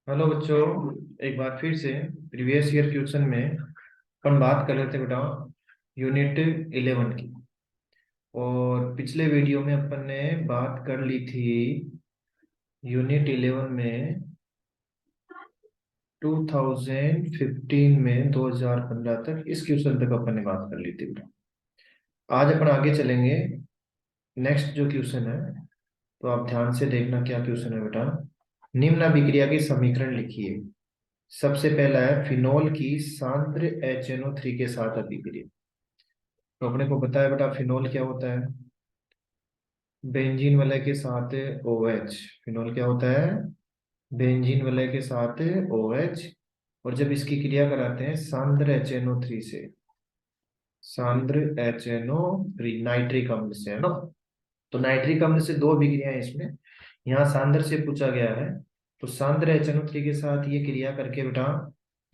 Hello बच्चों। एक बार फिर से प्रीवियस ईयर क्वेश्चन में अपन बात कर रहे थे बेटा यूनिट 11 की। और पिछले वीडियो में अपन ने बात कर ली थी यूनिट 11 में 2015 में 2015 तक इस क्वेश्चन तक अपन ने बात कर ली थी बेटा। आज अपन आगे चलेंगे। नेक्स्ट जो क्वेश्चन है तो आप ध्यान से देखना क्या क्वेश्चन है बेटा। निम्न अभिक्रिया के समीकरण लिखिए। सबसे पहला है फिनोल की सांद्र HNO3 के साथ अभिक्रिया। तो अपने को पता है बेटा फिनोल क्या होता है। बेंजीन वलय के साथ OH। फिनोल क्या होता है, बेंजीन वलय के साथ OH। और जब इसकी क्रिया कराते हैं सांद्र HNO3 से, सांद्र HNO3 नाइट्रिक अम्ल से, है ना। तो नाइट्रिक अम्ल से दो अभिक्रियाएं इसमें, यहाँ सांद्र से पूछा गया है। तो सांद्र HNO3 के साथ ये क्रिया करके बेटा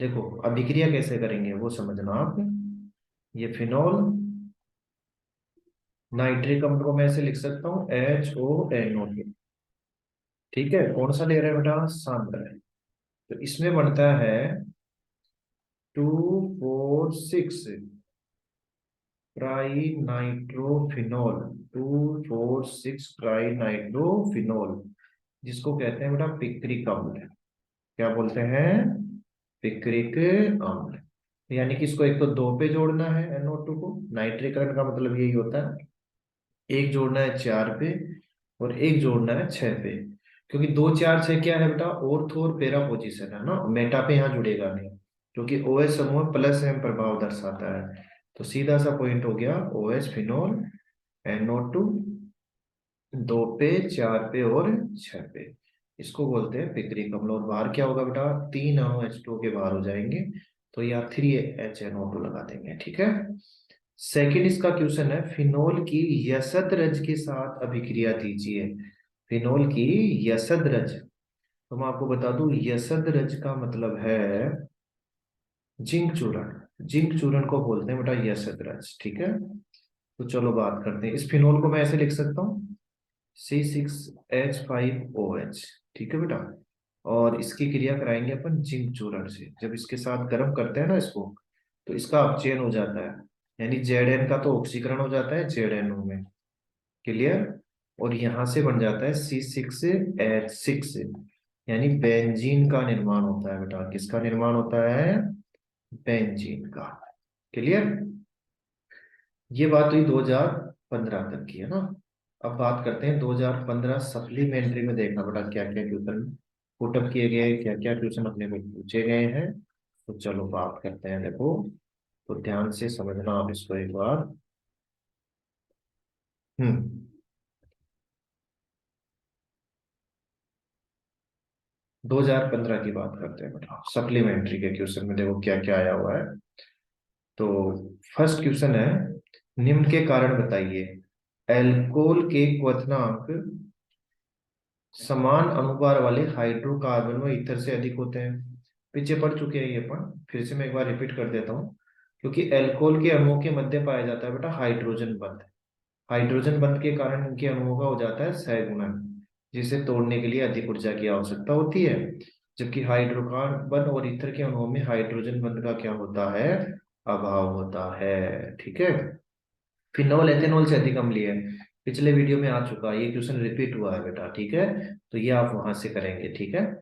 देखो अभिक्रिया कैसे करेंगे वो समझना आप। ये फिनोल नाइट्रिक अम्ल को मैं ऐसे लिख सकता हूँ HONO। ठीक है, कौन सा ले रहे हैं बेटा, सांद्र है। तो इसमें बनता है 2,4,6 ट्राई नाइट्रोफिनोल। 2,4,6 ट्राई नाइट्रोफिनोल, जिसको कहते हैं बेटा पिक्रिक अम्ल। क्या बोलते हैं, पिक्रिक अम्ल। यानी कि इसको एक तो दो पे जोड़ना है NO2 को, नाइट्रिकरण का मतलब यही होता है। एक जोड़ना है चार पे और एक जोड़ना है छह पे। क्योंकि दो चार छह क्या है बेटा, ऑर्थ और पैरा पोजीशन है ना, मेटा पे यहाँ जुड़ेगा नहीं। क्योंकि OH समूह प्लस एम प्रभाव दर्शाता है। तो सीधा सा पॉइंट हो गया OH फिनोल NO2, दो पे चार पे और छह पे। इसको बोलते हैं पिक्रिक अम्ल। और बाहर क्या होगा बेटा, तीन अणु H2 के बाहर हो जाएंगे। तो यहाँ 3HNO2 लगा देंगे। ठीक है। सेकंड इसका क्वेश्चन है फिनोल की यसद रज के साथ अभिक्रिया दीजिए। फिनोल की यसद रज, तो मैं आपको बता दूं यसद रज का मतलब है जिंक चूर्ण। जिंक चूर्ण को बोलते हैं बेटा यसद रज। ठीक है। तो चलो बात करते हैं। इस फिनोल को मैं ऐसे लिख सकता हूँ C6H5OH। ठीक है बेटा। और इसकी क्रिया कराएंगे अपन जिंक चूर्ण से। जब इसके साथ गर्म करते हैं ना इसको, तो इसका अपचयन हो जाता है। यानी Zn का तो ऑक्सीकरण हो जाता है ZnO में। क्लियर। और यहां से बन जाता है C6H6, यानी बेंजीन का निर्माण होता है बेटा। किसका निर्माण होता है, बेंजीन का। क्लियर। ये बात हुई 2015 तक की, है ना। अब बात करते हैं 2015 सप्लीमेंट्री में। देखना बेटा क्या क्या क्वेश्चन पुटअप किए गए, क्या क्या क्वेश्चन अपने को पूछे गए हैं। तो चलो बात करते हैं। देखो तो ध्यान से समझना आप इसको एक बार। हम्म 2015 की बात करते हैं बेटा। सप्लीमेंट्री के क्वेश्चन में देखो क्या क्या आया हुआ है। तो फर्स्ट क्वेश्चन है, निम्न के कारण बताइए। एल्कोहल के क्वथनांक समान अनुभार वाले हाइड्रोकार्बन व ईथर से अधिक होते हैं। पीछे पढ़ चुके हैं ये अपन, फिर से मैं एक बार रिपीट कर देता हूँ। क्योंकि एल्कोहल के अणुओं के मध्य पाया जाता है बेटा हाइड्रोजन बंध। हाइड्रोजन बंध के कारण इनके अणुओं का हो जाता है सहगुणन, जिसे तोड़ने के लिए अधिक ऊर्जा की आवश्यकता होती है। जबकि हाइड्रोकार्बन और ईथर के अणुओं में हाइड्रोजन बंध का क्या होता है, अभाव होता है। ठीक है। फिनोल एथेनॉल से अधिक अम्लीय है। पिछले वीडियो में आ चुका है, ये क्वेश्चन रिपीट हुआ है बेटा। ठीक है। तो ये आप वहां से करेंगे। ठीक है।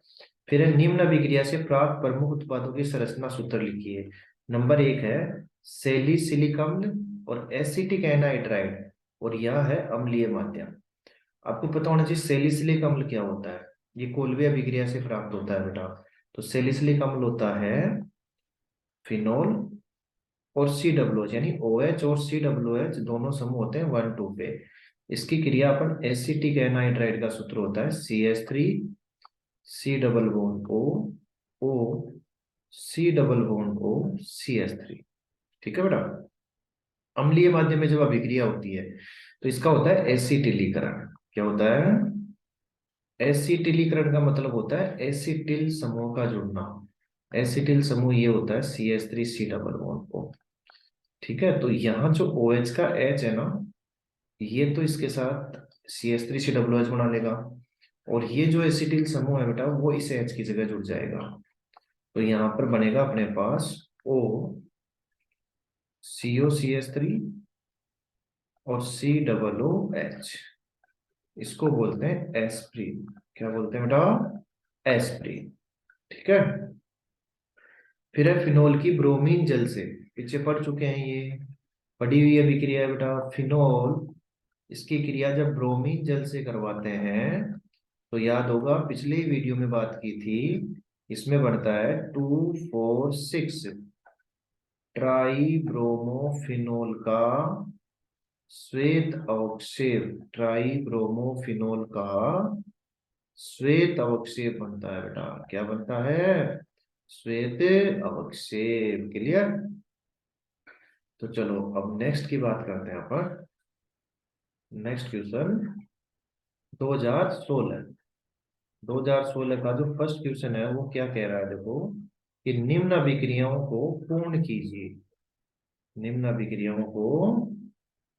फिर है, निम्न अभिक्रिया से प्राप्त प्रमुख उत्पादों की संरचना सूत्र लिखिए। नंबर एक है सैलिसिलिक अम्ल और एसिटिक एनहाइड्राइड, और यह है अम्लीय माध्यम। आपको पता होना चाहिए सैलिसिलिक अम्ल क्या होता है। ये कोलवे अभिक्रिया से प्राप्त होता है बेटा। तो सैलिसिलिक अम्ल होता है फिनोल और COOH, यानी OH और COOH दोनों समूह होते हैं 1,2 पे। इसकी क्रिया अपन एसिटिक एनहाइड्राइड का सूत्र होता है CH3 C double bond O C double bond O CH3। ठीक है बेटा। अम्लीय माध्यम में जब अभिक्रिया होती है तो इसका होता है एसिटिलीकरण। क्या होता है, एसिटिलीकरण का मतलब होता है एसिटिल समूह का जुड़ना। एसिटिल समूह ये होता है CH3 C double bond O। ठीक है। तो यहाँ जो OH का H है ना, ये तो इसके साथ CH3 COOH बना लेगा। और ये जो एसिटिल समूह है बेटा वो इस H की जगह जुड़ जाएगा। तो यहाँ पर बनेगा अपने पास O COCH3 और COOH। इसको बोलते हैं एस्प्रीन। क्या बोलते हैं बेटा? एस्प्रीन। ठीक है। फिर है फिनोल की ब्रोमीन जल से। पीछे पढ़ चुके हैं ये, पढ़ी हुई अभिक्रिया है बेटा। फिनोल, इसकी क्रिया जब ब्रोमीन जल से करवाते हैं तो याद होगा पिछली वीडियो में बात की थी, इसमें बढ़ता है 2,4,6 ट्राई ब्रोमोफिनोल का श्वेत अवक्षेप। ट्राई ब्रोमोफिनोल का श्वेत अवक्षेप बनता है बेटा। क्या बनता है? श्वेत अवक्षेप। क्लियर? तो चलो अब नेक्स्ट की बात करते हैं अपन। Next question 2016। 2016 का जो फर्स्ट क्वेश्चन है वो क्या कह रहा है देखो, कि निम्न अभिक्रियाओं को पूर्ण कीजिए। निम्न अभिक्रियाओं को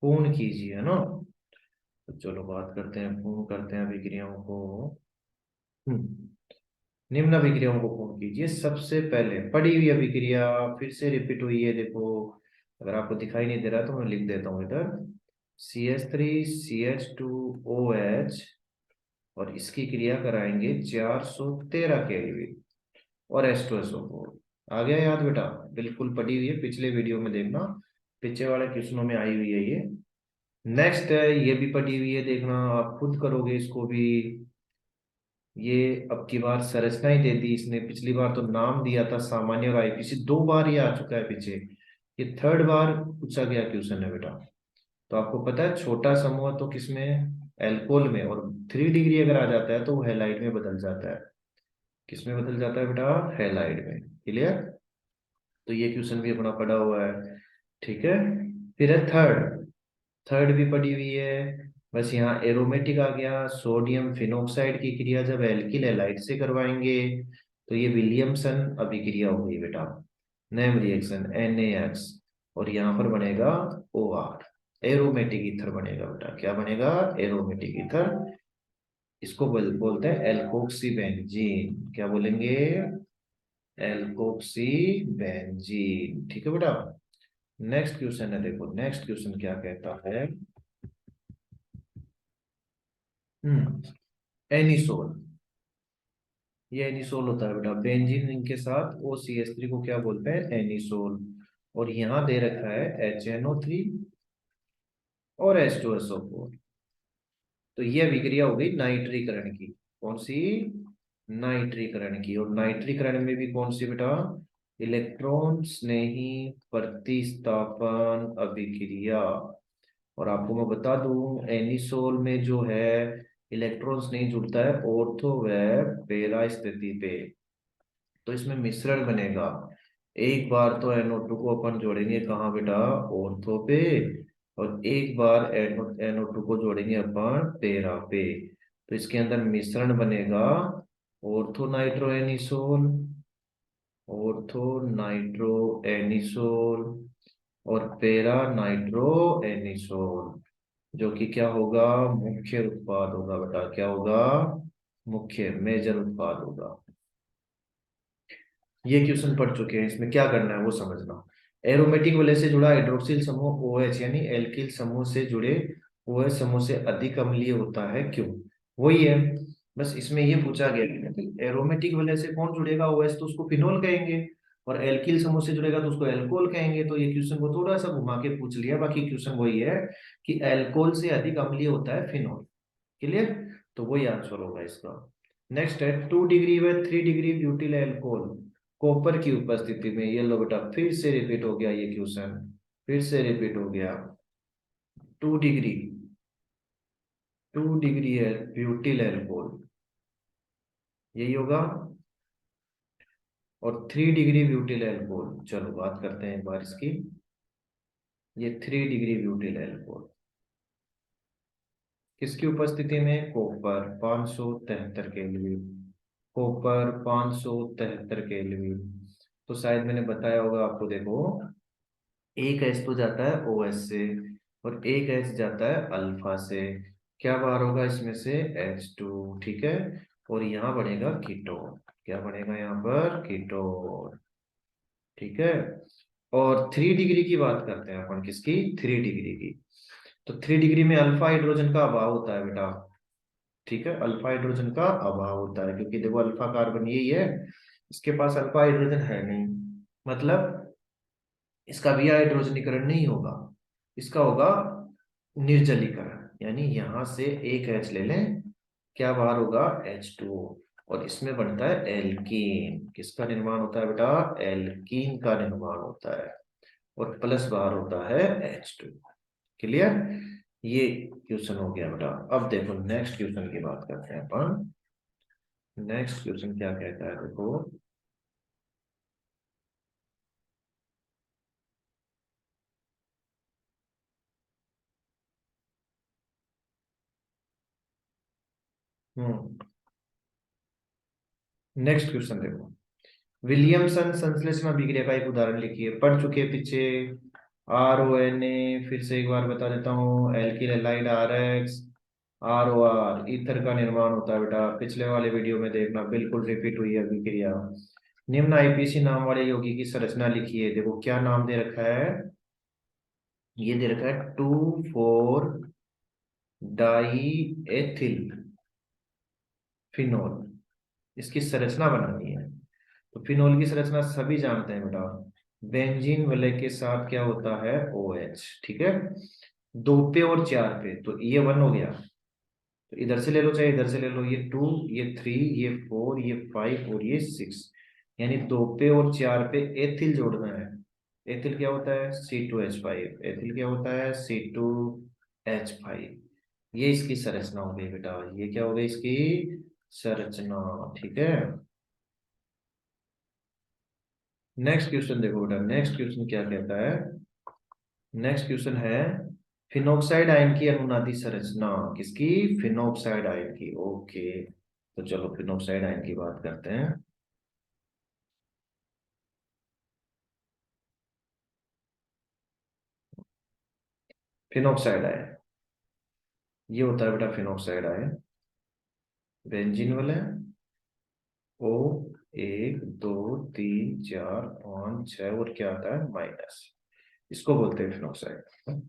पूर्ण कीजिए, है ना। तो चलो बात करते हैं, पूर्ण करते हैं अभिक्रियाओं को। निम्न अभिक्रियाओं को पूर्ण कीजिए। सबसे पहले पढ़ी हुई अभिक्रिया फिर से रिपीट हुई है देखो। अगर आपको दिखाई नहीं दे रहा तो मैं लिख देता हूँ इधर। CH3CH2OH और इसकी क्रिया कराएंगे 413 केल्विन और H2SO4। आ गया याद बेटा? बिल्कुल पढ़ी हुई है, पिछले वीडियो में देखना, पीछे वाले क्वेश्चनों में आई हुई है ये। नेक्स्ट है, ये भी पढ़ी हुई है, देखना आप खुद करोगे इसको भी। ये अब की बार संरचना ही दे दी इसने, पिछली बार तो नाम दिया था सामान्य और आईपीसी, 2 बार ये आ चुका है पीछे। ये थर्ड बार पूछा गया क्वेश्चन है बेटा। तो आपको पता है छोटा समूह तो किसमें? एल्कोहल में। और 3 डिग्री अगर आ जाता है तो वो हैलाइड में बदल जाता है। किसमें बदल जाता है बेटा? हैलाइड में। क्लियर? तो ये क्वेश्चन भी अपना पढ़ा हुआ है। ठीक है। फिर है थर्ड। थर्ड भी पड़ी हुई है, बस यहाँ एरोमेटिक आ गया। सोडियम फिनोक्साइड की क्रिया जब एल्किल हैलाइड से करवाएंगे तो ये विलियमसन अभिक्रिया हो गई बेटा। नेम रिएक्शन NaX, और यहाँ पर बनेगा OR, एरोमेटिक ईथर बनेगा बेटा। क्या बनेगा? Aromatic ether. इसको बोलते हैं एल्कोक्सी बेंजीन। क्या बोलेंगे? Alkoxy benzene. ठीक है बेटा। नेक्स्ट क्वेश्चन है देखो, नेक्स्ट क्वेश्चन क्या कहता है। एनिसोल। ये एनिसोल होता है बेटा। बेंजीन रिंग के साथ OCH3 को क्या बोलते हैं? एनिसोल। और यहाँ दे रखा है HNO3 और H2SO4। तो ये अभिक्रिया हो गई नाइट्रीकरण की। कौन सी? नाइट्रीकरण की। और नाइट्रीकरण में भी कौन सी बेटा? इलेक्ट्रॉन स्नेही प्रतिस्थापन अभिक्रिया। और आपको मैं बता दूं, एनिसोल में जो है इलेक्ट्रॉन्स नहीं जुड़ता है ऑर्थो व पेरा स्थिति पे। तो इसमें मिश्रण बनेगा। एक बार तो NO2 को अपन जोड़ेंगे कहाँ बेटा? ऑर्थो पे। और एक बार NO2 को जोड़ेंगे अपन पेरा पे। तो इसके अंदर मिश्रण बनेगा ortho nitro anisole, ortho nitro anisole और पेरा नाइट्रो एनिसोल, जो कि क्या होगा? मुख्य उत्पाद होगा बेटा। क्या होगा? मुख्य मेजर उत्पाद होगा। ये क्वेश्चन पढ़ चुके हैं, इसमें क्या करना है वो समझना। एरोमेटिक वलय से जुड़ा हाइड्रोक्सिल समूह OH यानी एल्किल समूह से जुड़े OH समूह से अधिक अम्लीय होता है, क्यों? वही है, बस इसमें ये पूछा गया है कि एरोमेटिक वलय से कौन जुड़ेगा OH, तो उसको फिनोल कहेंगे। और एल्किल समूह से जुड़ेगा तो उसको एल्कोहल कहेंगे। तो ये क्वेश्चन को थोड़ा सा घुमा के पूछ लिया, बाकी क्वेश्चन वही है कि एल्कोहल से अधिक अम्लीय होता है फिनोल। क्लियर? तो वही आंसर होगा इसका। नेक्स्ट है 2 डिग्री व 3 डिग्री ब्यूटिल अल्कोहल कॉपर की उपस्थिति में। ये लो बेटा फिर से रिपीट हो गया ये क्वेश्चन, फिर से रिपीट हो गया। 2 डिग्री, 2 डिग्री है ब्यूटिल अल्कोहल, यही होगा। और 3 डिग्री ब्यूटिल अल्कोहल, चलो बात करते हैं एक बार इसकी। ये 3 डिग्री ब्यूटिल अल्कोहल किसकी उपस्थिति में? Copper 573 kelvin. Copper 573 kelvin. तो शायद मैंने बताया होगा आपको, देखो एक H तो जाता है OH से और एक H जाता है अल्फा से। क्या बाहर होगा इसमें से? H2, ठीक है। और यहाँ बनेगा कीटोन। क्या बनेगा यहाँ पर? कीटोन, ठीक है। और 3 डिग्री की बात करते हैं अपन, किसकी? 3 डिग्री की। तो 3 डिग्री में अल्फा हाइड्रोजन का अभाव होता है बेटा, ठीक है। अल्फा हाइड्रोजन का अभाव होता है, क्योंकि देखो अल्फा कार्बन यही है, इसके पास अल्फा हाइड्रोजन है नहीं, मतलब इसका भी हाइड्रोजनीकरण नहीं होगा, इसका होगा निर्जलीकरण। यानी यहां से एक H ले लें, क्या बाहर होगा? H2O। और इसमें बनता है एल्कीन। किसका निर्माण होता है बेटा? एल्कीन का निर्माण होता है। और प्लस बाहर होता है H2। क्लियर? ये क्वेश्चन हो गया बेटा। अब देखो नेक्स्ट क्वेश्चन की बात करते हैं अपन। नेक्स्ट क्वेश्चन क्या कहता है, देखो। हम्म नेक्स्ट क्वेश्चन देखो। विलियमसन संश्लेषण अभिक्रिया का एक उदाहरण लिखिए। पढ़ चुके हैं पीछे। RONA, फिर से एक बार बता देता हूँ, alkyl halide RX, ROR, ether का निर्माण होता है बेटा। पिछले वाले वीडियो में देखना, बिल्कुल रिपीट हुई है अभिक्रिया। निम्न IPC नाम वाले यौगिक की संरचना लिखिए। देखो क्या नाम दे रखा है, ये दे रखा है 2,4 डाई एथिल फिनोल। इसकी संरचना बनानी है। तो फिनोल की संरचना सभी जानते हैं बेटा, बेंजीन विलय के साथ क्या होता है? OH, ठीक है। 2 पे और 4 पे, तो ये 1 हो गया। तो इधर से ले लो चाहे इधर से ले लो, ये 2, ये 3, ये 4, ये 5 और ये 6। यानी 2 पे और 4 पे एथिल जोड़ना है। एथिल क्या होता है? C2H5। एथिल क्या होता है? C2H5। ये इसकी संरचना हो गई बेटा, ये क्या हो गई इसकी संरचना, ठीक है। नेक्स्ट क्वेश्चन देखो बेटा, नेक्स्ट क्वेश्चन क्या कहता है। नेक्स्ट क्वेश्चन है फिनोक्साइड आयन की अनुनादी संरचना। किसकी? फिनोक्साइड आयन की, ओके। तो चलो फिनोक्साइड आयन की बात करते हैं। फिनोक्साइड आयन, ये होता है बेटा फिनोक्साइड आयन। बेंजीन वाले O, 1 2 3 4 5 6, और क्या आता है? माइनस। इसको बोलते हैं फिनोक्साइड।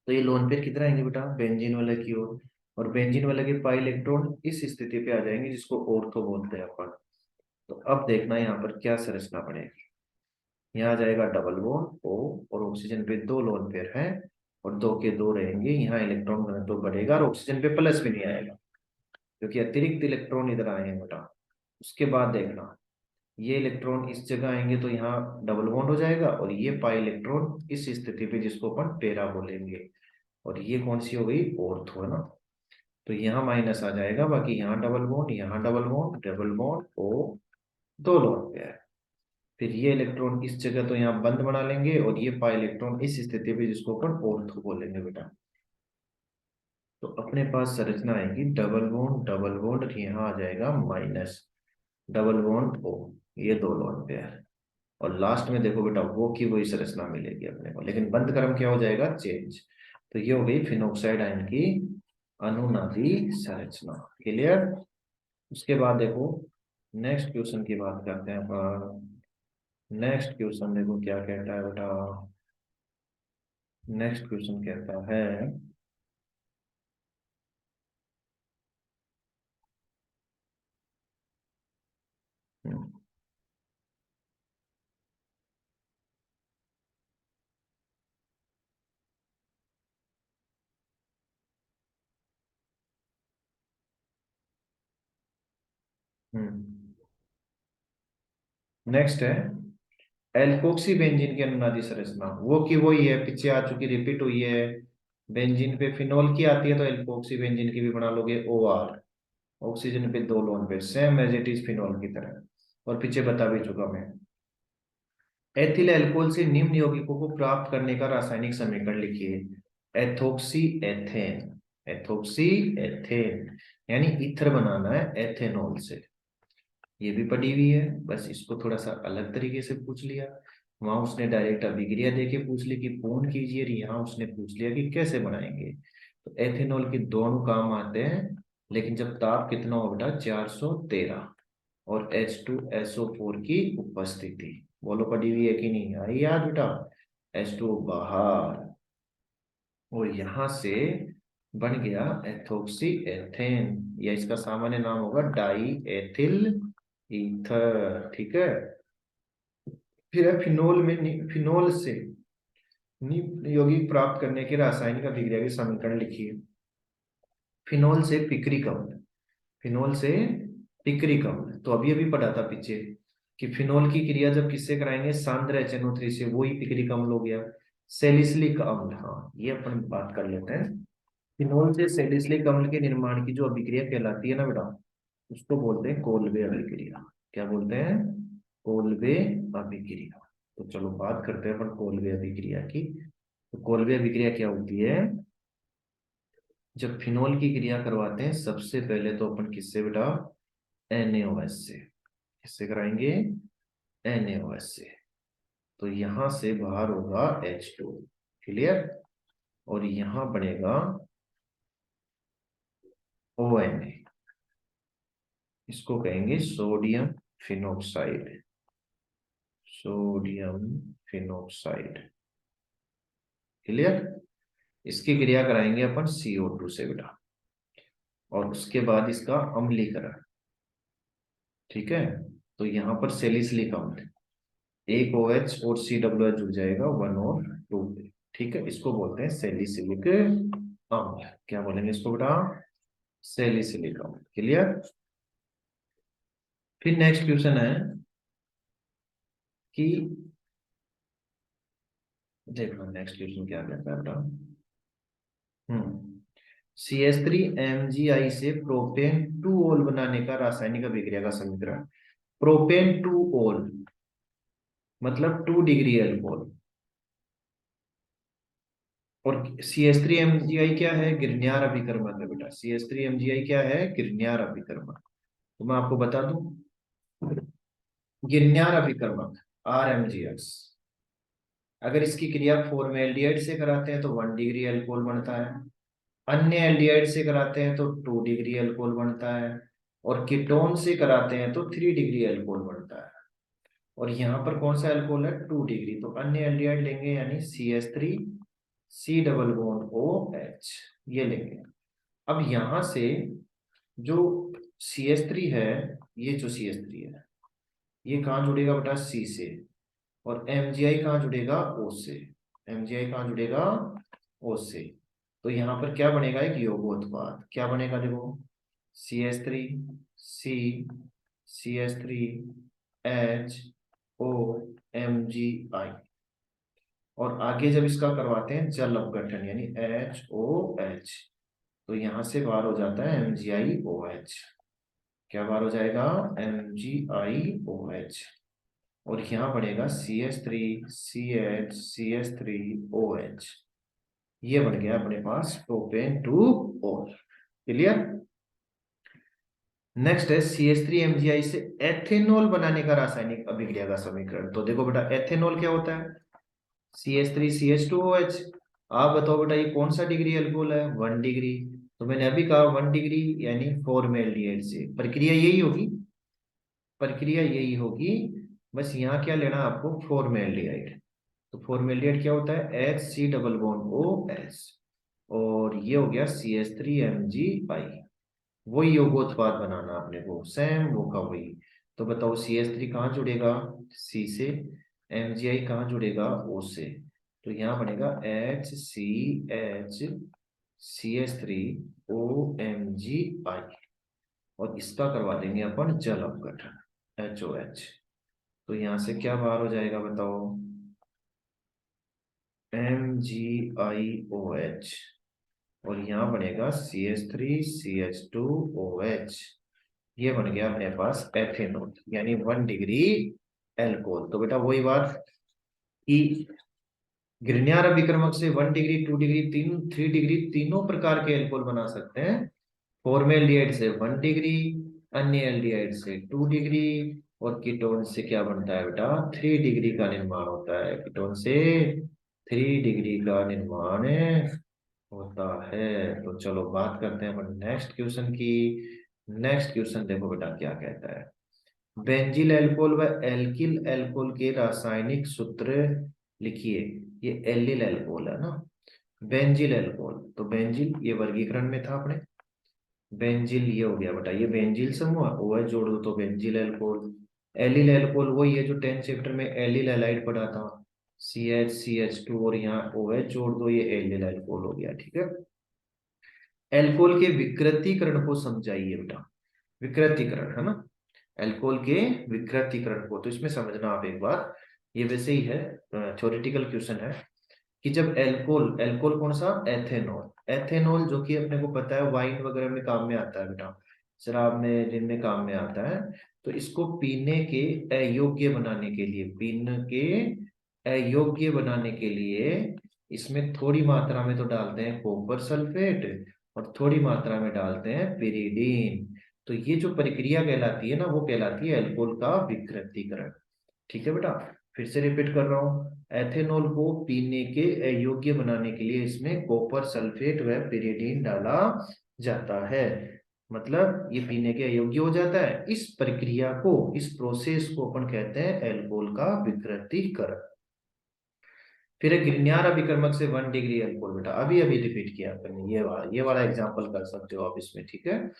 तो ये लोन पेयर किधर आएंगे बेटा? बेंजीन वाले की ओर। और बेंजीन वाले के पाई इलेक्ट्रॉन इस स्थिति पे आ जाएंगे, जिसको ऑर्थो बोलते हैं अपन। तो अब देखना यहाँ पर क्या संरचना बनेगी। यहाँ आ जाएगा डबल बॉन्ड O, और ऑक्सीजन पे 2 लोन पेयर हैं, और 2 के 2 रहेंगे। यहाँ इलेक्ट्रॉन घनत्व तो बढ़ेगा, और ऑक्सीजन पे प्लस भी नहीं आएगा, क्योंकि अतिरिक्त इलेक्ट्रॉन इधर आए हैं बेटा। उसके बाद देखना, ये इलेक्ट्रॉन इस जगह आएंगे तो यहाँ डबल बॉन्ड हो जाएगा, और ये पाई इलेक्ट्रॉन इस स्थिति पे, जिसको अपन पेरा बोलेंगे। और ये कौन सी हो गई? ऑर्थो, है ना। तो यहाँ माइनस आ जाएगा, बाकी यहाँ डबल बॉन्ड, यहाँ double bond, double bond O, 2 lone pair. फिर ये इलेक्ट्रॉन इस जगह तो यहाँ बंद बना लेंगे, और ये पाई इलेक्ट्रॉन इस स्थिति पे, जिसको अपन ऑर्थो बोलेंगे बेटा। तो अपने पास संरचना आएगी डबल बॉन्ड डबल बॉन्ड, और यहाँ आ जाएगा माइनस, डबल बॉन्ड O, ये 2 लोन पेयर। और लास्ट में देखो बेटा, वो की वही संरचना मिलेगी अपने को, लेकिन बंद क्रम क्या हो जाएगा? चेंज। तो ये हो गई फिनोक्साइड आयन की अनुनादी संरचना। क्लियर? उसके बाद देखो नेक्स्ट क्वेश्चन की बात करते हैं अपन। नेक्स्ट क्वेश्चन देखो क्या कहता है बेटा। नेक्स्ट क्वेश्चन कहता है, नेक्स्ट है एल्कोक्सी बेंजीन की अनुनादी संरचना। वो की वही है, पीछे आ चुकी, रिपीट हुई है। बेंजीन पे फिनोल की आती है, तो एल्कोक्सी बेंजीन की भी बना लोगे OR। ऑक्सीजन पे 2 लोन पे, same as it is phenol की तरह। और पीछे बता भी चुका मैं। एथिल अल्कोहल से निम्न यौगिकों को प्राप्त करने का रासायनिक समीकरण लिखिए। एथोक्सी एथेन, एथोक्सी एथेन, यानी ईथर बनाना है एथेनॉल से। ये भी पड़ी हुई है, बस इसको थोड़ा सा अलग तरीके से पूछ लिया। वहां उसने डायरेक्ट अभिक्रिया देके पूछ ली कि पूर्ण कीजिए, और यहाँ उसने पूछ लिया कि कैसे बनाएंगे। तो एथेनॉल के दोनों काम आते हैं, लेकिन जब ताप कितना हो बेटा 413 और H2SO4 की उपस्थिति। बोलो पढ़ी हुई है कि नहीं आई याद बेटा? H2 बाहर, और यहां से बन गया एथोक्सी एथेन, या इसका सामान्य नाम होगा डाई एथिल ईथर। ठीक है। फिर है फिनोल में फिनोल से यौगिक प्राप्त करने के रासायनिक अभिक्रिया के समीकरण लिखिए। फिनोल से पिक्रिक अम्ल, फिनोल से पिक्रिक अम्ल, तो अभी अभी पढ़ा था पीछे कि फिनोल की क्रिया जब किससे कराएंगे, सांद्र HNO3 से, वही पिक्रिक अम्ल हो गया। सैलिसिलिक अम्ल, हाँ ये अपन बात कर लेते हैं। फिनोल से सैलिसिलिक अम्ल के निर्माण की जो अभिक्रिया कहलाती है ना बेटा, उसको बोलते हैं कोल्बे अभिक्रिया। क्या बोलते हैं? कोल्बे अभिक्रिया। तो चलो बात करते हैं अपन कोल्बे अभिक्रिया की। तो कोल्बे अभिक्रिया क्या होती है? जब फिनोल की क्रिया करवाते हैं सबसे पहले तो अपन किससे बेटा, NaOH से। किससे कराएंगे? NaOH से। तो यहां से बाहर होगा H2, क्लियर, और यहां बनेगा ONA, इसको कहेंगे sodium phenoxide, sodium phenoxide, clear. इसकी क्रिया कराएंगे अपन CO2 से बेटा, और उसके बाद इसका अम्लीकरण। ठीक है। तो यहाँ पर सैलिसिलिक अम्ल, एक OH और COH जुड़ जाएगा 1 और 2 पे। ठीक है, इसको बोलते हैं सैलिसिलिक अम्ल। क्या बोलेंगे इसको बेटा? सैलिसिलिक अम्ल, क्लियर। फिर नेक्स्ट क्वेश्चन है कि, देखो नेक्स्ट क्वेश्चन क्या कहता है बेटा। CH3MgI से प्रोपेन 2 ओल बनाने का रासायनिक अभिक्रिया का समीकरण। प्रोपेन 2 ओल मतलब 2 डिग्री एल्कोहल, और CH3MgI क्या है? गिरन्यार अभिकर्मक है बेटा। CH3MgI क्या है? गिरन्यार अभिकर्मक। तो मैं आपको बता दूं, गिरन्यार अभिकर्मक RMgX, अगर इसकी क्रिया फॉर्मेल्डिहाइड से कराते हैं तो 1 डिग्री एल्कोहल बनता है, अन्य एल्डिहाइड से कराते हैं तो 2 डिग्री एल्कोहल बनता है, और कीटोन से कराते हैं तो 3 डिग्री एल्कोहल बनता है। और यहाँ पर कौन सा एल्कोहल है? 2 डिग्री, तो अन्य एल्डिहाइड लेंगे, यानी CH3 डबल बॉन्ड OH, ये लेंगे। अब यहां से जो CH3 है, ये जो CH3 है, ये कहाँ जुड़ेगा बेटा? C से, और MgI कहाँ जुड़ेगा? O से। MgI कहाँ जुड़ेगा? O से। तो यहाँ पर क्या बनेगा? एक योगोत्पाद। क्या बनेगा देखो, CH3 और आगे जब इसका करवाते हैं जल अपघटन यानी HOH, तो यहां से बाहर हो जाता है MgIOH। क्या बाहर हो जाएगा? MgIOH, और यहाँ बनेगा CH3CH CH3OH। ये बन गया अपने पास प्रोपेन 2 ओल, क्लियर। नेक्स्ट है CH3MgI से एथेनॉल बनाने का रासायनिक अभिक्रिया का समीकरण। तो देखो बेटा, एथेनॉल क्या होता है? CH3CH2OH। आप बताओ बेटा, ये कौन सा डिग्री अल्कोहल है? 1 डिग्री। तो मैंने अभी कहा 1 डिग्री यानी फॉर्मेल्डिहाइड से। प्रक्रिया यही होगी, प्रक्रिया यही होगी, बस यहाँ क्या लेना आपको? फॉर्मेल्डिहाइड। तो फॉर्मेल्डिहाइड क्या होता है? HC डबल बॉन्ड OH, और ये हो गया CH3MgI। वही योगोत्पाद बनाना आपने को, सेम वो का वही। तो बताओ CH3 कहाँ जुड़ेगा? C से। MgI कहाँ जुड़ेगा? O से। तो यहाँ बनेगा HCH CH3OMgI, और इसका करवा देंगे अपन जल अपघटन HOH। तो यहाँ से क्या बाहर हो जाएगा बताओ? MgIOH, और यहाँ बनेगा CH3CH2OH। ये बन गया अपने पास एथेनॉल, यानी 1 डिग्री एल्कोहल। तो बेटा वही बात कि ग्रिग्नार्ड अभिकर्मक से 1 डिग्री, 2 डिग्री, 3 डिग्री तीनों प्रकार के एल्कोहल बना सकते हैं। फॉर्मेल्डिहाइड से 1 डिग्री, अन्य एल्डिहाइड से 2 डिग्री, और कीटोन से क्या बनता है बेटा? 3 डिग्री का निर्माण होता है। कीटोन से 3 डिग्री का निर्माण होता है। तो चलो बात करते हैं अपन नेक्स्ट क्वेश्चन की। नेक्स्ट क्वेश्चन देखो बेटा क्या कहता है। बेंजिल एल्कोहल व एल्किल एल्कोहल के रासायनिक सूत्र लिखिए। ये एल्लिल एल्कोहल है ना, बेंजिल एल्कोहल। तो बेंजिल ये वर्गीकरण में था अपने, बेंजिल ये हो गया बेटा, ये बेंजिल समूह ओ एच जोड़ दो तो बेंजिल एल्कोहल। एलिल एल्कोहल वही है जो 10th चैप्टर में एलिल एलाइड पढ़ा था, CH CH2 और यहाँ ओ एच जोड़ दो, ये एलिल एल्कोहल हो गया। ठीक है, एल्कोहल के विकृतीकरण को समझाइए बेटा। विकृतीकरण है ना, एल्कोहल के विकृतीकरण को तो इसमें समझना आप एक बार, ये वैसे ही है, थ्योरेटिकल क्वेश्चन है कि जब एल्कोहल, एल्कोहल कौन सा, एथेनॉल। एथेनॉल जो कि अपने को पता है वाइन वगैरह में काम में आता है बेटा, शराब में जिनमें काम में आता है। तो इसको पीने के अयोग्य बनाने के लिए, पीने के अयोग्य बनाने के लिए इसमें थोड़ी मात्रा में तो डालते हैं कॉपर सल्फेट और थोड़ी मात्रा में डालते हैं पिरीडीन। तो ये जो प्रक्रिया कहलाती है ना, वो कहलाती है अल्कोहल का विकृतीकरण। ठीक है बेटा, फिर से रिपीट कर रहा हूँ, एथेनॉल को पीने के अयोग्य बनाने के लिए इसमें कॉपर सल्फेट व पिरीडीन डाला जाता है। मतलब ये पीने के अयोग्य हो जाता है। इस प्रक्रिया को, इस प्रोसेस को अपन कहते हैं अल्कोहल का विकृतीकरण। फिर एक grignard अभिकर्मक से 1 डिग्री अल्कोहल बेटा, अभी अभी रिपीट किया आपने, ये वाला एग्जांपल कर सकते हो आप इसमें। ठीक है,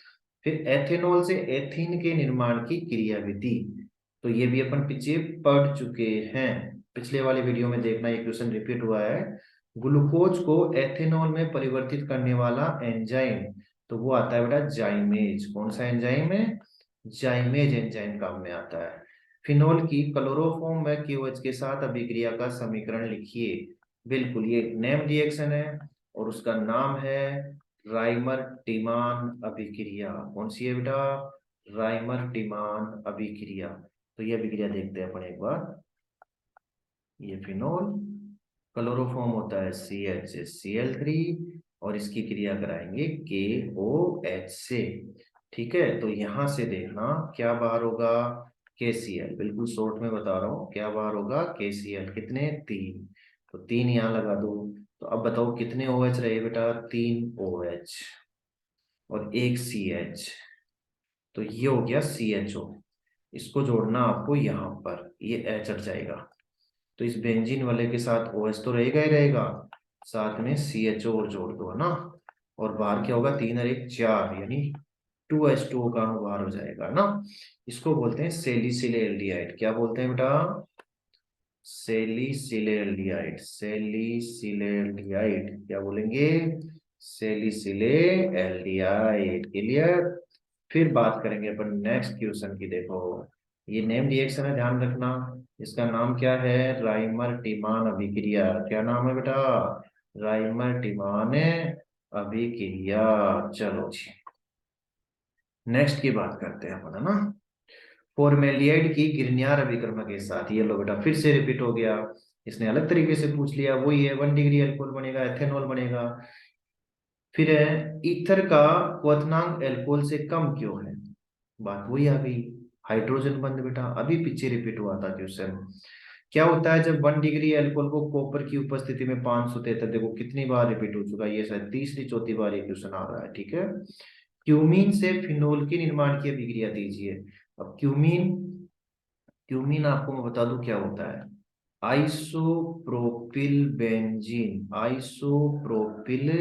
फिर एथेनॉल से एथीन के निर्माण की क्रियाविधि, तो ये भी अपन पीछे पढ़ चुके हैं, पिछले वाले वीडियो में देखना, ये क्वेश्चन रिपीट हुआ है। ग्लूकोज को एथेनॉल में परिवर्तित करने वाला एंजाइम, तो वो आता है बेटा जाइमेज। कौन सा एंजाइम है, जाइमेज एंजाइम काम में आता है। फिनोल की क्लोरोफॉर्म व KOH के साथ अभिक्रिया का समीकरण लिखिए। बिल्कुल, ये नेम रिएक्शन है और उसका नाम है राइमर टिमान अभिक्रिया। कौन सी है बेटा, राइमर टिमान अभिक्रिया। तो ये अभिक्रिया देखते हैं अपन एक बार। ये फिनोल, क्लोरोफॉर्म होता है CH Cl3 और इसकी क्रिया कराएंगे KOH से। ठीक है, तो यहां से देखना क्या बाहर होगा, KCl। बिल्कुल शॉर्ट में बता रहा हूँ क्या बाहर होगा, KCl। कितने, 3। तो 3 यहाँ लगा दो। तो अब बताओ कितने OH रहे बेटा, 3 OH और एक CH। तो ये हो गया CHO। इसको जोड़ना आपको यहाँ पर, ये H हट जाएगा। तो इस बेंजीन वाले के साथ OH तो रहेगा ही रहेगा, साथ में CHO और जोड़ दो, है ना। और बाहर क्या होगा, 3 और 1 4, यानी 2H2O का अणु बाहर हो जाएगा ना। इसको बोलते हैं सेलिसिलेल्डिहाइड। क्या बोलते हैं बेटा, सेलिसिलेल्डिहाइड। सेलिसिलेल्डिहाइड क्या बोलेंगे, सेलिसिलेल्डिहाइड। क्लियर। फिर बात करेंगे अपन नेक्स्ट क्वेश्चन की। देखो ये नेम रिएक्शन है, ध्यान रखना। इसका नाम क्या है, राइमर टिमान अभिक्रिया। क्या नाम है बेटा, राइमर टिमान अभिक्रिया। चलो जी, नेक्स्ट की बात करते हैं अपन, है ना। फॉर्मेलियाइड की गिरनियार अभिकर्म के साथ, ये लो बेटा फिर से रिपीट हो गया, इसने अलग तरीके से पूछ लिया। वही है, 1 डिग्री अल्कोहल बनेगा, एथेनॉल बनेगा। फिर है ईथर का क्वथनांक अल्कोहल से कम क्यों है, बात वही आ गई, हाइड्रोजन बंध बेटा, अभी पीछे रिपीट हुआ था क्वेश्चन। क्या होता है जब 1 डिग्री अल्कोहल को कॉपर की उपस्थिति में 573, देखो कितनी बार रिपीट हो चुका है, ये शायद तीसरी चौथी बार ये क्वेश्चन आ रहा है। ठीक है, क्यूमीन से फिनोल के निर्माण की अभिक्रिया दीजिए। अब क्यूमीन, क्यूमीन आपको मैं बता दूं क्या होता है, आइसोप्रोपिल बेंजीन। आइसोप्रोपिल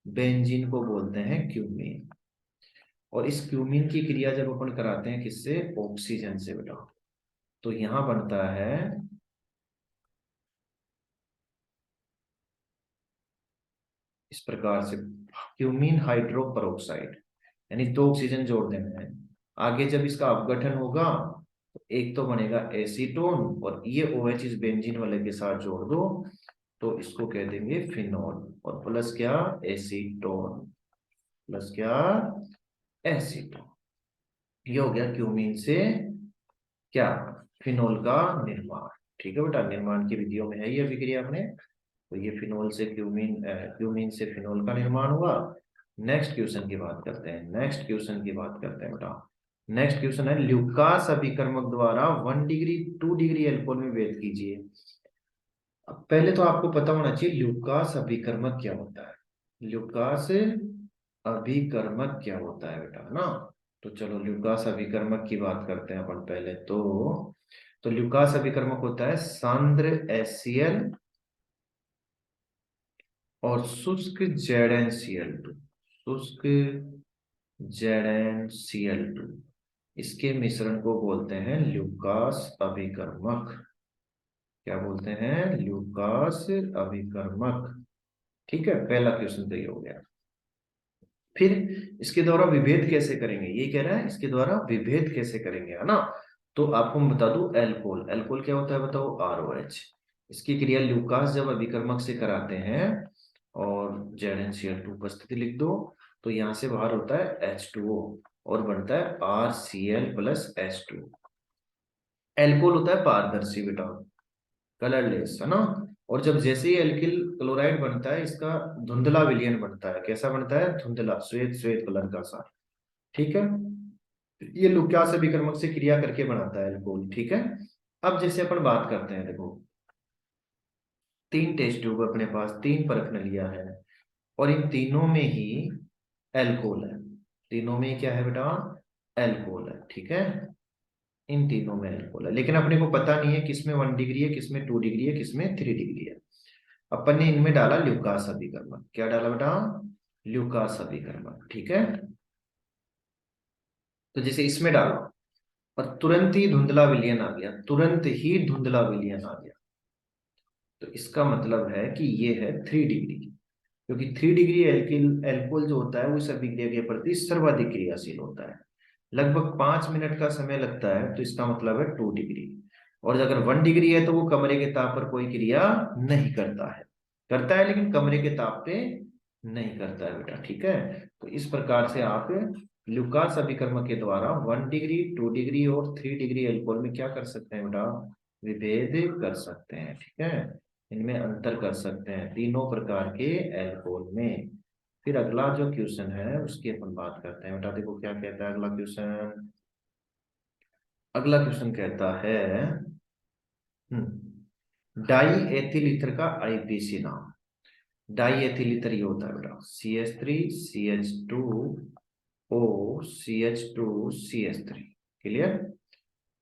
बेंजीन को बोलते हैं क्यूमीन। और इस क्यूमीन की क्रिया जब अपन कराते हैं किससे, ऑक्सीजन से बेटा, तो यहां बनता है इस प्रकार से, क्यूमीन हाइड्रोपरोक्साइड, यानी 2 ऑक्सीजन जोड़ देना है। आगे जब इसका अपघटन होगा तो एक तो बनेगा एसीटोन, और ये OH इस बेंजीन वाले के साथ जोड़ दो तो इसको कह देंगे फिनोल। और प्लस क्या, एसीटोन, प्लस क्या, एसीटोन। ये हो गया क्यूमीन से क्या, फिनोल का निर्माण। ठीक है बेटा, निर्माण की विधियों में है ये अभिक्रिया अपने। तो ये फिनोल से क्यूमीन, क्यूमीन से फिनोल का निर्माण हुआ। नेक्स्ट क्वेश्चन की बात करते हैं, नेक्स्ट क्वेश्चन की बात करते हैं बेटा। नेक्स्ट क्वेश्चन है, ल्यूकास अभिकर्मक द्वारा 1 डिग्री 2 डिग्री अल्कोहल में भेद कीजिए। अब पहले तो आपको पता होना चाहिए ल्यूकास अभिकर्मक क्या होता है। ल्यूकास अभिकर्मक क्या होता है बेटा, है ना। तो चलो ल्यूकास अभिकर्मक की बात करते हैं अपन पहले तो ल्यूकास अभिकर्मक होता है सांद्र HCl और शुष्क ZnCl2, शुष्क ZnCl2, इसके मिश्रण को बोलते हैं ल्यूकास अभिकर्मक। क्या बोलते हैं? ल्यूकास अभिकर्मक। ठीक है, पहला क्वेश्चन तो ये हो गया। फिर इसके द्वारा विभेद कैसे करेंगे, ये कह रहा है इसके द्वारा विभेद कैसे करेंगे, है ना। तो आपको मैं बता दूं, एल्कोहल, एल्कोहल क्या होता है बताओ? ROH। इसकी क्रिया ल्यूकास जब अभिकर्मक से कराते हैं और ZnCl2 उपस्थिति लिख दो, तो यहां से बाहर होता है H2O और बनता है RCl+H2। एल्कोहल होता है पारदर्शी बेटा, कलरलेस, है ना। और जब जैसे ही एल्किल क्लोराइड बनता है, इसका धुंधला विलयन बनता है। कैसा बनता है? धुंधला, श्वेत श्वेत कलर का सा। ठीक है, ये लुक्यास अभिकर्मक से क्रिया करके बनाता है एल्कोहल। ठीक है, अब जैसे अपन बात करते हैं, देखो 3 टेस्ट ट्यूब अपने पास, 3 परख नलियां है और इन तीनों में ही एल्कोहल है। तीनों में क्या है बेटा? एल्कोहल है। ठीक है, इन तीनों में एल्कोहल है, लेकिन अपने को पता नहीं है किसमें 1 डिग्री है, किसमें 2 डिग्री है, किसमें 3 डिग्री है। अपन ने इनमें डाला ल्यूकास अभिकर्मक। क्या डाला बेटा? ल्यूकास अभिकर्मक। ठीक है, तो जैसे इसमें डाला और तुरंत ही धुंधला विलयन आ गया, तुरंत ही धुंधला विलयन आ गया, तो इसका मतलब है कि ये है 3 डिग्री। क्योंकि 3 डिग्री एल्किल एल्कोहल जो होता है वो इस अभिक्रिया के प्रति सर्वाधिक क्रियाशील होता है। लगभग 5 मिनट का समय लगता है, तो इसका मतलब है 2 डिग्री। और अगर 1 डिग्री है तो वो कमरे के ताप पर कोई क्रिया नहीं करता है, करता है लेकिन कमरे के ताप पे नहीं करता है बेटा। ठीक है, तो इस प्रकार से आप ल्यूकास अभिकर्मक के द्वारा 1 डिग्री, 2 डिग्री और 3 डिग्री एल्कोहल में क्या कर सकते हैं बेटा? विभेद कर सकते हैं। ठीक है, इनमें अंतर कर सकते हैं तीनों प्रकार के एल्कोहल में। फिर अगला जो क्वेश्चन है उसकी अपन बात करते हैं बेटा। देखो क्या कहता है अगला क्वेश्चन। अगला क्वेश्चन कहता है डाई एथिल ईथर का IPC नाम। डाई एथिल ईथर ये होता है बेटा CH3CH2O CH2CH3। क्लियर।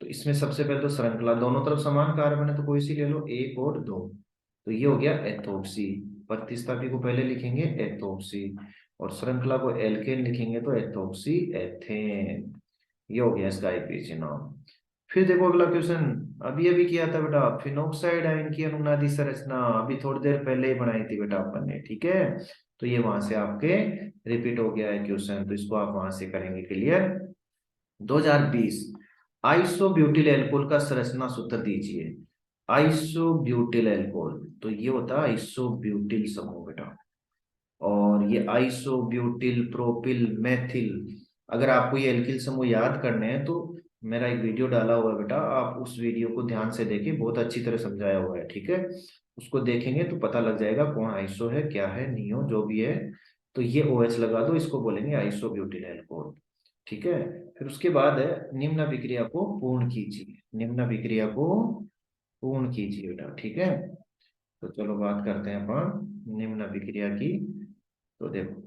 तो इसमें सबसे पहले तो श्रृंखला, दोनों तरफ समान कार्बन है तो कोई सी ले लो, 1 और 2। तो ये हो गया एथोक्सी। प्रतिस्थापी को पहले लिखेंगे एथोक्सी और श्रृंखला को एल्केन लिखेंगे तो एथोक्सी एथेन। ये हो गया इसका IPC नाम। फिर देखो अगला क्वेश्चन, अभी अभी किया था बेटा, फिनोक्साइड आयन की अनुनादी संरचना अभी थोड़ी देर पहले ही बनाई थी बेटा अपन ने। ठीक है, तो ये वहां से आपके रिपीट हो गया है क्वेश्चन, तो इसको आप वहां से करेंगे क्लियर। 2020 आइसोब्यूटिल एल्कोहल का संरचना सूत्र दीजिए। आइसोब्यूटिल एल्कोहल, तो ये होता है आइसोब्यूटिल समूह बेटा। और ये आइसोब्यूटिल प्रोपिल मेथिल, अगर आपको ये एल्किल समूह याद करने हैं तो मेरा एक वीडियो डाला हुआ है बेटा, आप उस वीडियो को ध्यान से देखिए, बहुत अच्छी तरह समझाया हुआ है। ठीक है, उसको देखेंगे तो पता लग जाएगा कौन आइसो है, क्या है, नियो जो भी है। तो ये OH लगा दो, इसको बोलेंगे आइसोब्यूटिल एल्कोहल। ठीक है, फिर उसके बाद है निम्न अभिक्रिया को पूर्ण कीजिए। निम्न अभिक्रिया को पूर्ण कीजिए बेटा। ठीक है, तो चलो बात करते हैं अपन निम्न अभिक्रिया की। तो देखो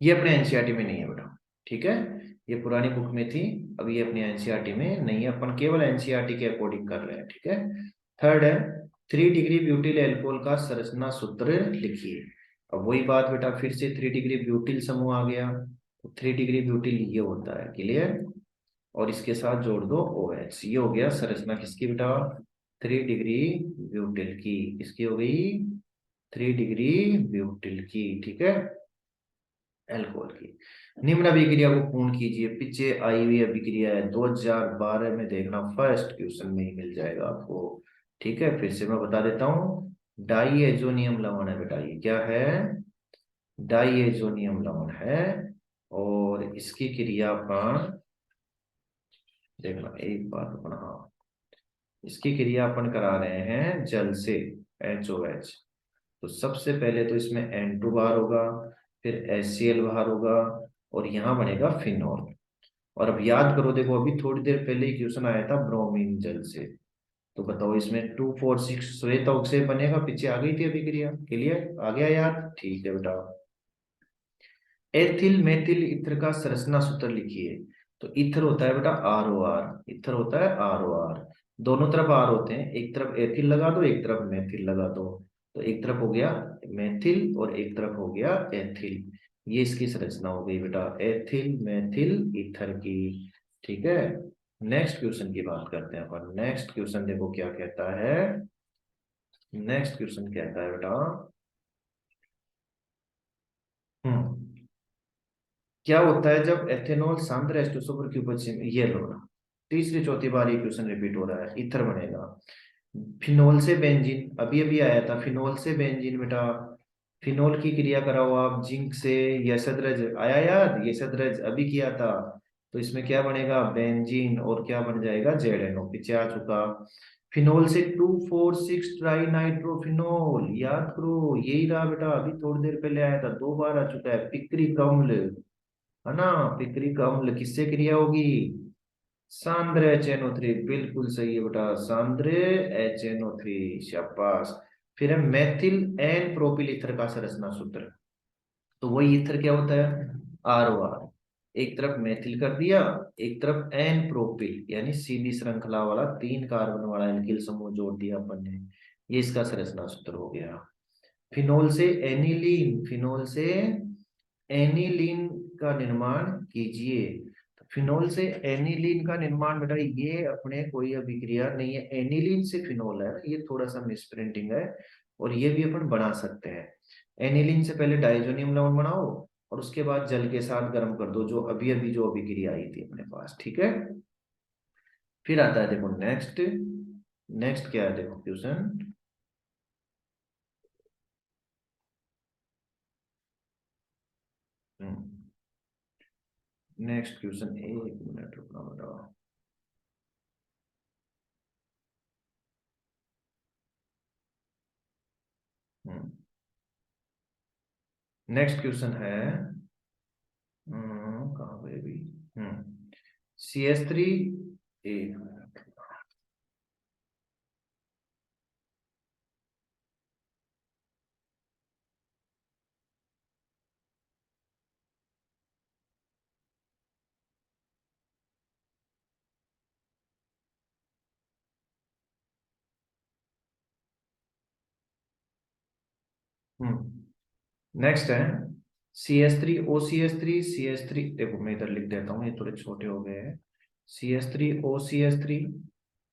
ये अपने NCERT में नहीं है बेटा। ठीक है, ये पुरानी बुक में थी, अब ये अपने NCERT में नहीं है, अपन केवल NCERT के अकॉर्डिंग कर रहे हैं। ठीक है, थर्ड है 3 डिग्री ब्यूटिल एल्कोहल का संरचना सूत्र लिखिए। अब वही बात बेटा, फिर से 3 डिग्री ब्यूटिल समूह आ गया, तो 3 डिग्री ब्यूटिल ये होता है। क्लियर, और इसके साथ जोड़ दो OH। ये हो गया संरचना किसकी बेटा? 3 डिग्री ब्यूटिल की। किसकी हो गई? 3 डिग्री ब्यूटिल की। ठीक है, एल्कोहल की। निम्न अभिक्रिया को पूर्ण कीजिए। पीछे आई हुई अभिक्रिया है, 2012 में देखना, फर्स्ट क्वेश्चन में ही मिल जाएगा आपको। ठीक है, फिर से मैं बता देता हूँ, डाइएजोनियम लवण है बेटा। ये क्या है? डाइएजोनियम लवण है और इसकी क्रिया अपन देखना, एक बात अपन, हाँ, इसकी क्रिया अपन करा रहे हैं जल से, HOH। तो सबसे पहले तो इसमें N2 बाहर होगा, फिर HCl बाहर होगा और यहाँ बनेगा फिनॉल। और अब याद करो, देखो अभी थोड़ी देर पहले ही क्वेश्चन आया था ब्रोमीन जल से, तो बताओ इसमें 2 4 6 श्वेत ऑक्साइड बनेगा, पीछे आ गई थी अभिक्रिया। क्लियर, आ गया याद? ठीक है बेटा। एथिल मेथिल ईथर का संरचना सूत्र लिखिए। तो ईथर होता है बेटा आर ओ आर, ईथर होता है आर ओ आर। दोनों तरफ आर होते हैं, एक तरफ एथिल लगा दो, एक तरफ मेथिल लगा दो। तो एक तरफ हो गया मेथिल और एक तरफ हो गया एथिल। ये इसकी संरचना हो गई बेटा एथिल मेथिल ईथर की। ठीक है, नेक्स्ट क्वेश्चन की बात करते हैं अपन। नेक्स्ट क्वेश्चन देखो क्या कहता है। नेक्स्ट क्वेश्चन कहता है बेटा, हम्म, क्या होता है जब एथेनॉल सांद्र एच2 पर क्यूबोचिन, ये लो ना, तीसरी चौथी बार ये क्वेश्चन रिपीट हो रहा है। ईथर बनेगा, फिनोल से बेंजीन, अभी अभी आया था फिनोल से बेंजीन बेटा। फिनोल की क्रिया कराओ आप जिंक से, यशद्रज आया याद? यशद्रज अभी किया था। तो इसमें क्या बनेगा बेंजीन, और क्या बन जाएगा जेड पीछे आ चुका। फिनोल से 2 4 6 ट्राई नाइट्रोफिनोल, याद करो यही रहा बेटा, अभी थोड़ी देर पहले आया था, 2 बार आ चुका है। पिक्रिक अम्ल, है ना, पिक्रिक अम्ल किससे क्रिया होगी? सांद्र HNO3, बिल्कुल सही है बेटा, सांद्र HNO3, शाबाश। फिर है मेथिल एन प्रोपिल ईथर का संरचना सूत्र। तो वही ईथर क्या होता है? ROR। एक तरफ मेथिल कर दिया, एक तरफ एन प्रोपिल यानी सीधी श्रृंखला वाला 3 कार्बन वाला एल्किल समूह जोड़ दिया अपन ने। ये इसका संरचना सूत्र हो गया। फिनोल से एनिलीन, फिनोल से एनिलीन का निर्माण कीजिए। तो फिनोल से एनिलीन का निर्माण बेटा, ये अपने कोई अभिक्रिया नहीं है, एनिलीन से फिनोल है, ये थोड़ा सा मिसप्रिंटिंग है। और ये भी अपन बना सकते हैं। एनिलीन से पहले डाइजोनियम लवण बनाओ, और उसके बाद जल के साथ गर्म कर दो, जो अभी अभी जो अभिक्रिया आई थी अपने पास। ठीक है, फिर आता है देखो नेक्स्ट। नेक्स्ट क्या है देखो क्वेश्चन। नेक्स्ट क्वेश्चन, एक मिनट रुकना बेटा। नेक्स्ट क्वेश्चन है, कहाँ पे भी, CH3, एक मिनट। नेक्स्ट है CH3 OCH3 देखो मैं इधर लिख देता हूँ, ये थोड़े छोटे हो गए हैं। CH3 OCH3,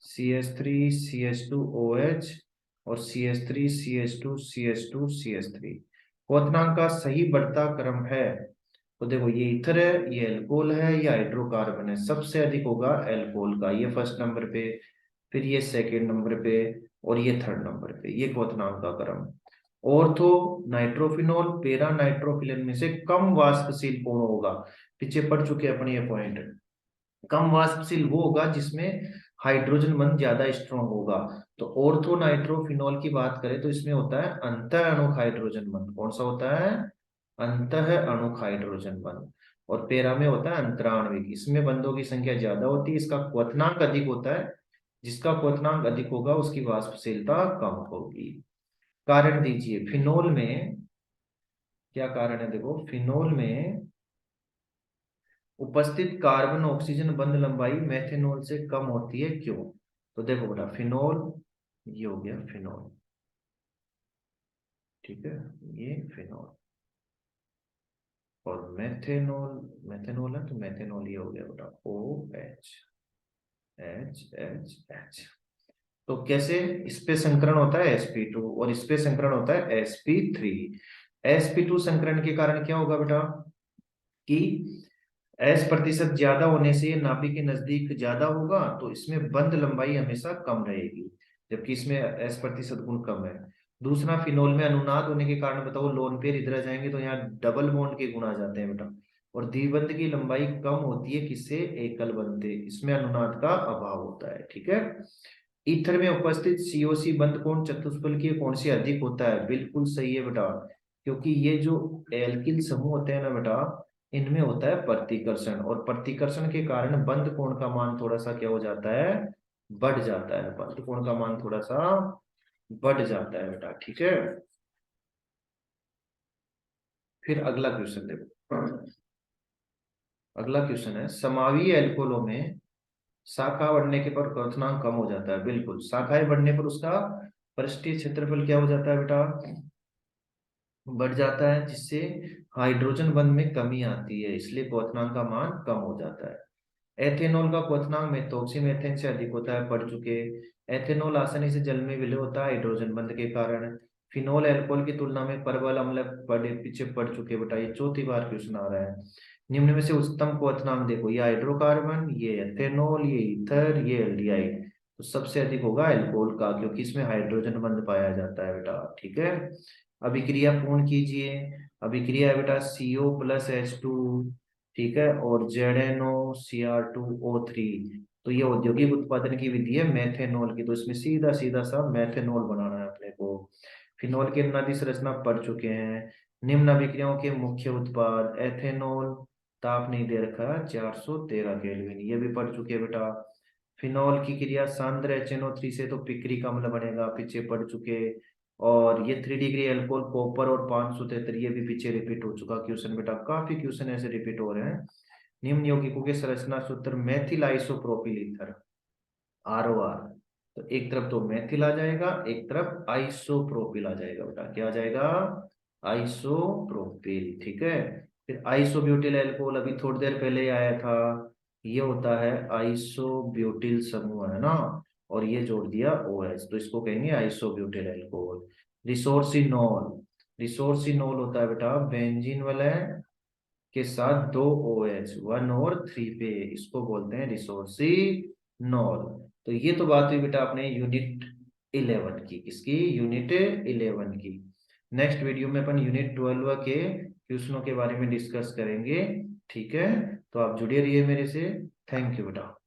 CH3 CH2OH, और CH3 CH2 CH2 CH3। क्वथनांक का सही बढ़ता क्रम है। तो देखो ये ईथर है, ये एल्कोहल है, या हाइड्रोकार्बन है, सबसे अधिक होगा एल्कोहल का, ये फर्स्ट नंबर पे, फिर ये सेकंड नंबर पे, और ये थर्ड नंबर पे, ये क्वथनांक का क्रम। ऑर्थो नाइट्रोफिनोल पेरा नाइट्रोफिलन में से कम वाष्पशील कौन होगा? पीछे पढ़ चुके हैं अपन ये पॉइंट। कम वाष्पशील वो होगा जिसमें हाइड्रोजन बंध ज्यादा स्ट्रॉन्ग होगा। तो ऑर्थो नाइट्रोफिनोल की बात करें तो इसमें होता है अंतः अणुक हाइड्रोजन बंध। कौन सा होता है? अंतः अणुक हाइड्रोजन बंध। और पेरा में होता है अंतराण्विक, इसमें बंधों की संख्या ज्यादा होती है, इसका क्वथनांक अधिक होता है। जिसका क्वथनांक अधिक होगा उसकी वाष्पशीलता कम होगी। कारण दीजिए फिनोल में, क्या कारण है देखो, फिनोल में उपस्थित कार्बन ऑक्सीजन बंध लंबाई मेथेनॉल से कम होती है, क्यों? तो देखो बेटा फिनोल, ये हो गया फिनोल, ठीक है, ये फिनोल, और मेथेनॉल, मेथेनॉल है तो मेथेनॉल ये हो गया बेटा OH, H। तो कैसे? इस पे संकरण होता है sp2, और इस पे संकरण होता है sp3। sp2 संकरण के कारण क्या होगा बेटा कि S प्रतिशत ज्यादा होने से ये नाभि के नजदीक ज्यादा होगा, तो इसमें बंध लंबाई हमेशा कम रहेगी, जबकि इसमें S प्रतिशत गुण कम है। दूसरा, फिनोल में अनुनाद होने के कारण बताओ लोन पेयर इधर आ जाएंगे तो यहाँ डबल बॉन्ड के गुण आ जाते हैं बेटा। और द्विबंध की लंबाई कम होती है किससे? एकल बंध से, इसमें अनुनाद का अभाव होता है। ठीक है, ईथर में उपस्थित COC बंध कोण चतुष्फल की कोण से अधिक होता है, बिल्कुल सही है बेटा, क्योंकि ये जो एल्किल समूह होते हैं ना बेटा, इनमें होता है प्रतिकर्षण, और प्रतिकर्षण के कारण बंध कोण का मान थोड़ा सा क्या हो जाता है? बढ़ जाता है, बाकी कोण का मान थोड़ा सा बढ़ जाता है बेटा, ठीक है। फिर अगला क्वेश्चन देखो। अगला क्वेश्चन है, समावीय एल्कोहलों में शाखा बढ़ने के पर क्वथनांक कम हो जाता है। बिल्कुल, शाखाएं बढ़ने पर उसका पृष्ठीय क्षेत्रफल क्या हो जाता है बेटा, बढ़ जाता है, जिससे हाइड्रोजन बंध में कमी आती है, इसलिए क्वथनांक का मान कम हो जाता है। एथेनॉल का क्वथनांक मेथोक्सी मीथेन से अधिक होता है, पढ़ चुके। एथेनॉल आसानी से जल में विलय होता है हाइड्रोजन बंध के कारण। फिनोल अल्कोहल की तुलना में प्रबल अम्ल, पढ़े पीछे पढ़ चुके बेटा, ये चौथी बार क्वेश्चन आ रहा है। निम्न में से उच्चतम क्वथनांक देखो, ये हाइड्रोकार्बन, ये एथेनॉल, ये ईथर, ये एल्डिहाइड, तो सबसे अधिक होगा अल्कोहल का, क्योंकि इसमें हाइड्रोजन बंध पाया जाता है बेटा, ठीक है। अभिक्रिया पूर्ण कीजिए। अभिक्रिया है बेटा CO+H2, ठीक है, और ZnOCr2O3। तो ये औद्योगिक उत्पादन की विधि है मेथेनॉल की, तो इसमें सीधा सीधा सा मेथेनॉल बनाना है अपने को। फिनॉल की नदी संरचना पढ़ चुके हैं। निम्न अभिक्रियाओं के मुख्य उत्पाद एथेनॉल, ताप नहीं दे रखा, 413 केल्विन, ये भी पढ़ चुके हैं बेटा। फिनॉल की क्रिया सांद्र HNO3 से तो पिक्रिक अम्ल बनेगा, पीछे पढ़ चुके। और ये 3 डिग्री अल्कोहल कॉपर और 573, ये भी पीछे रिपीट हो चुका क्वेश्चन बेटा, काफी क्वेश्चन ऐसे रिपीट हो रहे हैं। निम्न यौगिकों के संरचना सूत्र मेथिल आइसोप्रोपिल ईथर, ROR। तो एक तरफ तो मेथिल आ जाएगा, एक तरफ आइसोप्रोपिल आ जाएगा बेटा, क्या आ जाएगा, आइसोप्रोपिल, ठीक है। फिर आइसोब्यूटिल अल्कोहल अभी थोड़ी देर पहले ही आया था, ये होता है आइसोब्यूटिल समूह, है ना, और ये जोड़ दिया OH, तो इसको कहेंगे आइसोब्यूटिल अल्कोहल। रिसोर्सिनॉल, रिसोर्सिनॉल होता है बेटा बेंजीन वाला के साथ 2 OH, 1 और 3 पे, इसको बोलते हैं रिसोर्सिनॉल। तो ये तो बात हुई बेटा अपने यूनिट 11 की, किसकी, यूनिट 11 की। नेक्स्ट वीडियो में अपन यूनिट 12 के क्वेश्चनों के बारे में डिस्कस करेंगे, ठीक है। तो आप जुड़े रहिए मेरे से। थैंक यू बेटा।